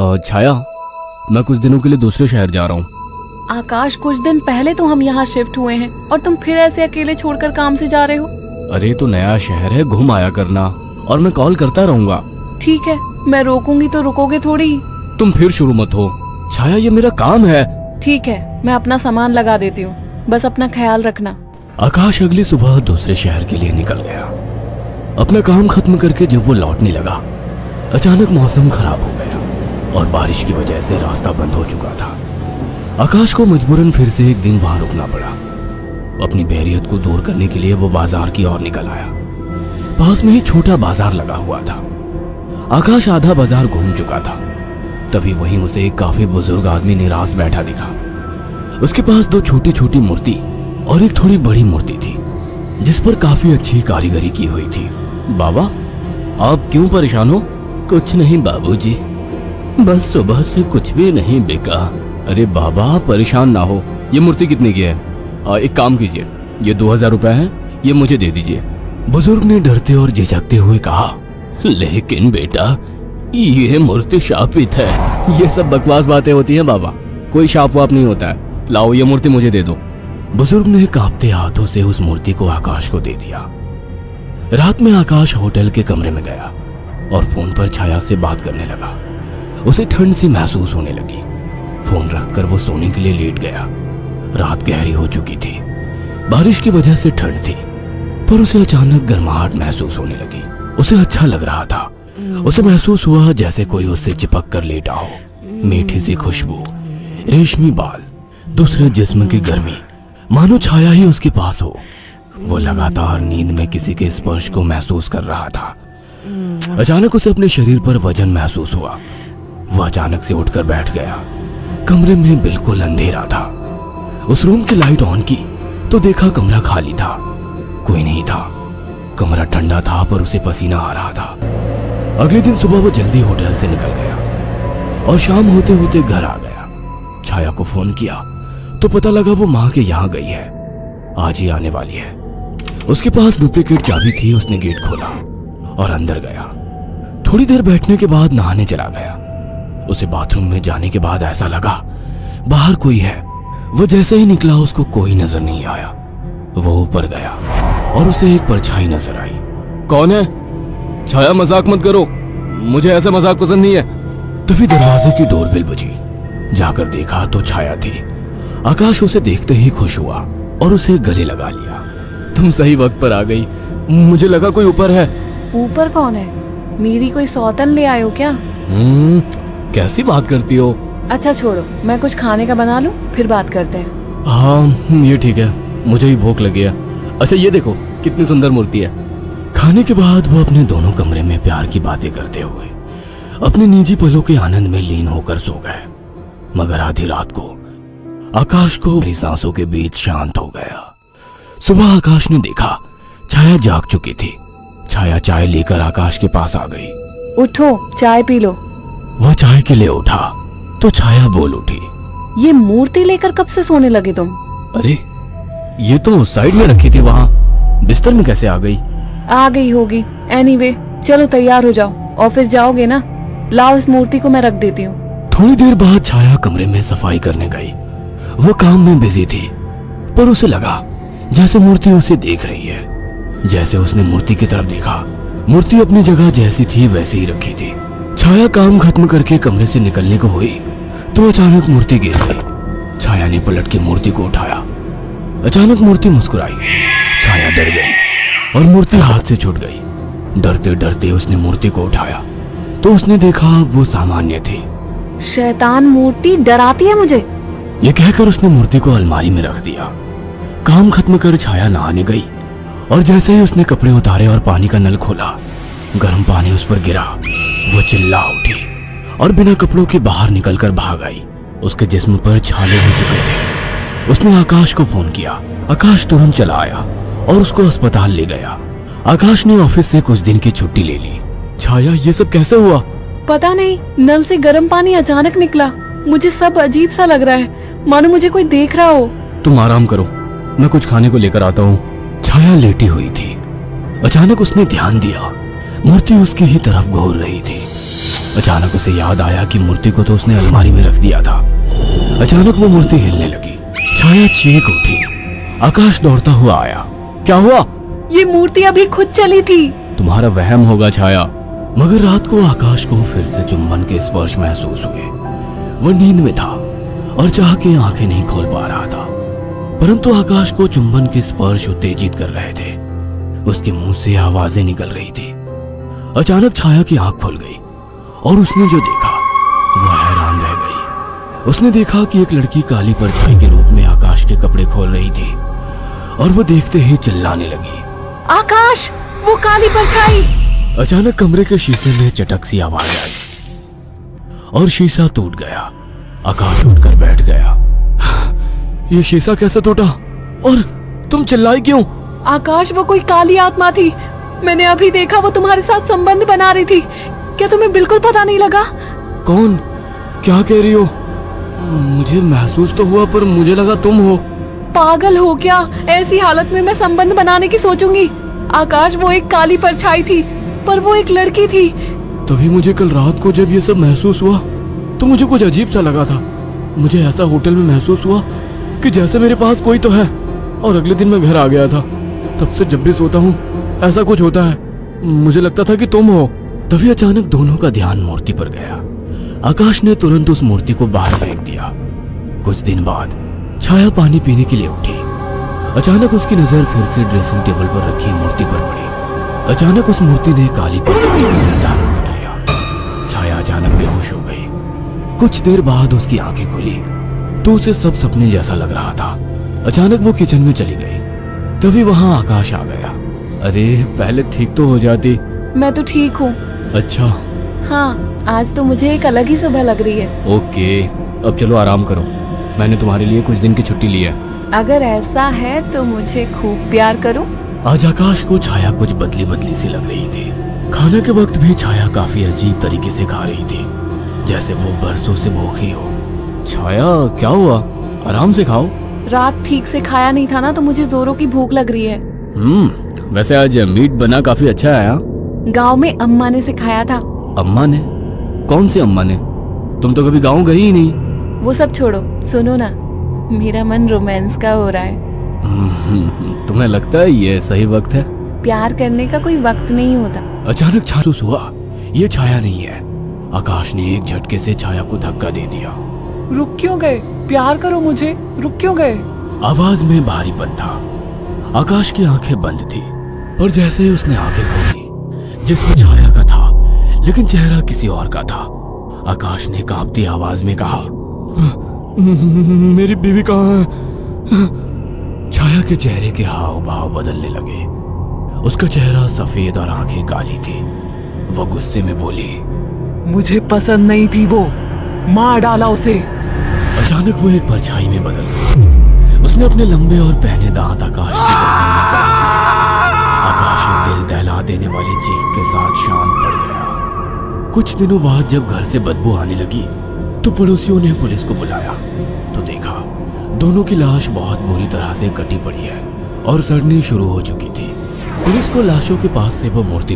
छाया, मैं कुछ दिनों के लिए दूसरे शहर जा रहा हूँ। आकाश, कुछ दिन पहले तो हम यहाँ शिफ्ट हुए हैं और तुम फिर ऐसे अकेले छोड़कर काम से जा रहे हो। अरे तो नया शहर है, घूम आया करना, और मैं कॉल करता रहूंगा। ठीक है, मैं रोकूंगी तो रुकोगे थोड़ी। तुम फिर शुरू मत हो छाया, ये मेरा काम है। ठीक है, मैं अपना सामान लगा देती हूँ, बस अपना ख्याल रखना। आकाश अगली सुबह दूसरे शहर के लिए निकल गया। अपना काम खत्म करके जब वो लौटने लगा, अचानक मौसम खराब हो गया और बारिश की वजह से रास्ता बंद हो चुका था। आकाश को मजबूरन फिर से एक दिन वहां रुकना पड़ा। अपनी बोरियत को दूर करने के लिए वो बाजार की ओर निकल आया। पास में ही छोटा बाजार लगा हुआ था। आकाश आधा बाजार घूम चुका था, तभी वहीं उसे एक काफी बुजुर्ग आदमी निराश बैठा दिखा। उसके पास दो छोटी छोटी मूर्ति और एक थोड़ी बड़ी मूर्ति थी, जिस पर काफी अच्छी कारीगरी की हुई थी। बाबा, आप क्यों परेशान हो? कुछ नहीं बाबूजी, बस सुबह से कुछ भी नहीं बिका। अरे बाबा, परेशान ना हो। ये मूर्ति कितने की है? एक काम कीजिए, ये 2000 रुपए है, ये मुझे दे दीजिए। बुजुर्ग ने डरते और झिझकते हुए कहा, लेकिन बेटा, ये मूर्ति शापित है। ये सब बकवास बातें होती हैं बाबा, कोई शाप वाप नहीं होता है। लाओ, ये मूर्ति मुझे दे दो। बुजुर्ग ने कांपते हाथों से उस मूर्ति को आकाश को दे दिया। रात में आकाश होटल के कमरे में गया और फोन पर छाया से बात करने लगा। उसे ठंड सी महसूस होने लगी। फोन रखकर वो सोने के लिए लेट गया। रात गहरी हो चुकी थी, बारिश की वजह से ठंड थी, पर उसे अचानक गर्माहट महसूस होने लगी। उसे अच्छा लग रहा था। उसे महसूस हुआ जैसे कोई उससे चिपक कर लेटा हो। मीठी सी खुशबू, रेशमी बाल, दूसरे जिस्म की गर्मी, मानो छाया ही उसके पास हो। वो लगातार नींद में किसी के स्पर्श को महसूस कर रहा था। अचानक उसे अपने शरीर पर वजन महसूस हुआ। वह अचानक से उठकर बैठ गया। कमरे में बिल्कुल अंधेरा था। उस रूम की लाइट ऑन की तो देखा कमरा खाली था, कोई नहीं था। कमरा ठंडा था पर उसे पसीना आ रहा था। अगले दिन सुबह वो जल्दी होटल से निकल गया और शाम होते होते घर आ गया। छाया को फोन किया तो पता लगा वो माँ के यहाँ गई है, आज ही आने वाली है। उसके पास डुप्लीकेट चाबी थी। उसने गेट खोला और अंदर गया। थोड़ी देर बैठने के बाद नहाने चला गया। उसे बाथरूम में जाने के बाद ऐसा लगा बाहर कोई है। वो जैसे ही निकला उसको कोई नजर नहीं आया। वो ऊपर गया और उसे एक परछाई नजर आई। कौन है? छाया, मजाक मत करो, मुझे ऐसा मजाक पसंद नहीं है। तभी दरवाजे की डोरबेल बजी। जाकर देखा तो छाया थी। आकाश उसे देखते ही खुश हुआ और उसे गले लगा लिया। तुम सही वक्त पर आ गई, मुझे लगा कोई ऊपर है। ऊपर कौन है? मेरी कोई सौतन ले आए हो क्या? कैसी बात करती हो? अच्छा छोड़ो, मैं कुछ खाने का बना लूं, फिर बात करते हैं। हाँ ये ठीक है, मुझे ही भूख लगी है। अच्छा ये देखो कितनी सुंदर मूर्ति है। खाने के बाद वो अपने दोनों कमरे में प्यार की बातें करते हुए अपने निजी पलों के आनंद में लीन होकर सो गए। मगर आधी रात को आकाश को मेरी सांसों के बीच शांत हो गया। सुबह आकाश ने देखा छाया जाग चुकी थी। छाया चाय लेकर आकाश के पास आ गई। उठो, चाय पी लो। वह चाय के लिए उठा तो छाया बोल उठी, ये मूर्ति लेकर कब से सोने लगे तुम? अरे ये तो साइड में रखी थी, वहां बिस्तर में कैसे आ गई? आ गई होगी। एनीवे, चलो तैयार हो जाओ, ऑफिस जाओगे ना? लाओ, इस मूर्ति को मैं रख देती हूँ। थोड़ी देर बाद छाया कमरे में सफाई करने गई। वो काम में बिजी थी, पर उसे लगा जैसे मूर्ति उसे देख रही है। जैसे उसने मूर्ति की तरफ देखा, मूर्ति अपनी जगह जैसी थी वैसे ही रखी थी। छाया काम खत्म करके कमरे से निकलने को हुई तो अचानक मूर्ति गिर गई। छाया ने पलट के मूर्ति को उठाया। अचानक मूर्ति मुस्कुराई। छाया डर गई और मूर्ति हाथ से छूट गई। डरते डरते उसने मूर्ति को उठाया तो उसने देखा वो सामान्य थी। शैतान मूर्ति, डराती है मुझे। ये कहकर उसने मूर्ति को अलमारी में रख दिया। काम खत्म कर छाया नहाने गई और जैसे ही उसने कपड़े उतारे और पानी का नल खोला, गर्म पानी उस पर गिरा। वो चिल्ला उठी और बिना कपड़ों के बाहर निकलकर भाग आई। उसके जिस्म पर छाले हो चुके थे। उसने आकाश को फोन किया। आकाश तुरंत चला आया और उसको अस्पताल ले गया। आकाश ने ऑफिस से कुछ दिन की छुट्टी ले ली। छाया, ये सब कैसे हुआ? पता नहीं, नल से गर्म पानी अचानक निकला। मुझे सब अजीब सा लग रहा है, मानो मुझे कोई देख रहा हो। तुम आराम करो, मैं कुछ खाने को लेकर आता हूँ। छाया लेटी हुई थी। अचानक उसने ध्यान दिया, मूर्ति उसकी ही तरफ घूर रही थी। अचानक उसे याद आया कि मूर्ति को तो उसने अलमारी में रख दिया था। अचानक वो मूर्ति हिलने लगी। छाया चीख उठी। आकाश दौड़ता हुआ आया। क्या हुआ? ये मूर्ति अभी खुद चली थी। तुम्हारा वहम होगा छाया। मगर रात को आकाश को फिर से चुंबन के स्पर्श महसूस हुए। वो नींद में था और चाह के आंखें नहीं खोल पा रहा था, परंतु आकाश को चुंबन के स्पर्श उत्तेजित कर रहे थे। उसके मुंह से आवाजें निकल रही थी। अचानक छाया की आंख खुल गई और उसने जो देखा वह हैरान रह गई। उसने देखा कि एक लड़की काली परछाई के रूप में आकाश के कपड़े खोल रही थी और वो देखते ही चिल्लाने लगी। आकाश, वो काली परछाई! अचानक कमरे के शीशे में चटक सी आवाज आई और शीशा टूट गया। आकाश उठकर बैठ गया। ये शीशा कैसे टूटा? और तुम चिल्लाई क्यों? आकाश, वो कोई काली आत्मा थी। मैंने अभी देखा, वो तुम्हारे साथ संबंध बना रही थी। क्या तुम्हें बिल्कुल पता नहीं लगा? कौन? क्या कह रही हो? मुझे महसूस तो हुआ, पर मुझे लगा तुम हो। पागल हो क्या? ऐसी हालत में मैं संबंध बनाने की सोचूंगी? आकाश, वो एक काली परछाई थी, पर वो एक लड़की थी। तभी मुझे कल रात को जब ये सब महसूस हुआ तो मुझे कुछ अजीब सा लगा था। मुझे ऐसा होटल में महसूस हुआ कि जैसे मेरे पास कोई तो है। और अगले दिन मैं घर आ गया था। तब से जब भी सोता हूँ ऐसा कुछ होता है। मुझे लगता था कि तुम हो। तभी अचानक दोनों का ध्यान मूर्ति पर गया। आकाश ने तुरंत उस मूर्ति को बाहर फेंक दिया। कुछ दिन बाद छाया पानी पीने के लिए उठी। अचानक उसकी नजर फिर से ड्रेसिंग टेबल पर रखी मूर्ति पर पड़ी। अचानक उस मूर्ति ने काली परछाई का रूप धारण कर लिया। छाया अचानक बेहोश हो गई। कुछ देर बाद उसकी आंखें खुली तो उसे सब सपने जैसा लग रहा था। अचानक वो किचन में चली गई। तभी वहां आकाश आ गया। अरे, पहले ठीक तो हो जाती। मैं तो ठीक हूँ। अच्छा। हाँ, आज तो मुझे एक अलग ही सुबह लग रही है। ओके, अब चलो आराम करो। मैंने तुम्हारे लिए कुछ दिन की छुट्टी ली है। अगर ऐसा है तो मुझे खूब प्यार करो। आज आकाश को छाया कुछ बदली बदली सी लग रही थी। खाने के वक्त भी छाया काफी अजीब तरीके से खा रही थी, जैसे वो बरसों से भूखी हो। छाया, क्या हुआ? आराम से खाओ। रात ठीक से खाया नहीं था ना, तो मुझे जोरों की भूख लग रही है। वैसे आज मीट बना काफी अच्छा है। गांव में अम्मा ने सिखाया था। अम्मा ने? कौन सी अम्मा ने? तुम तो कभी गांव गई ही नहीं। वो सब छोड़ो, सुनो ना, मेरा मन रोमांस का हो रहा है। तुम्हें लगता है ये सही वक्त है? प्यार करने का कोई वक्त नहीं होता। अचानक महसूस हुआ ये छाया नहीं है। आकाश ने एक झटके से छाया को धक्का दे दिया। रुक क्यों गए? प्यार करो मुझे, रुक क्यों गए? आवाज में भारीपन था। आकाश की आंखें बंद थी और जैसे ही उसने आंखें खोली, जिसमें छाया का था लेकिन चेहरा किसी और का था। आकाश ने कांपती आवाज में कहा, मेरी बीवी कहाँ है? छाया के चेहरे के हाव भाव बदलने लगे। उसका चेहरा सफेद और आंखें काली थी। वो गुस्से में बोली, मुझे पसंद नहीं थी वो, मार डाला उसे। अचानक वो एक परछाई में बदल गई। उसने अपने लंबे और पहने दांत आकाश की गर्दन में गाड़ दिए। आकाश एक दिल दहला देने वाली चीख के साथ शांत पड़ गया। कुछ दिनों बाद जब घर से बदबू आने लगी तो पड़ोसियों ने पुलिस को बुलाया तो देखा दोनों की लाश बहुत बुरी तरह से कटी पड़ी है और सड़नी शुरू हो चुकी थी। पुलिस को लाशों के पास से वो मूर्ति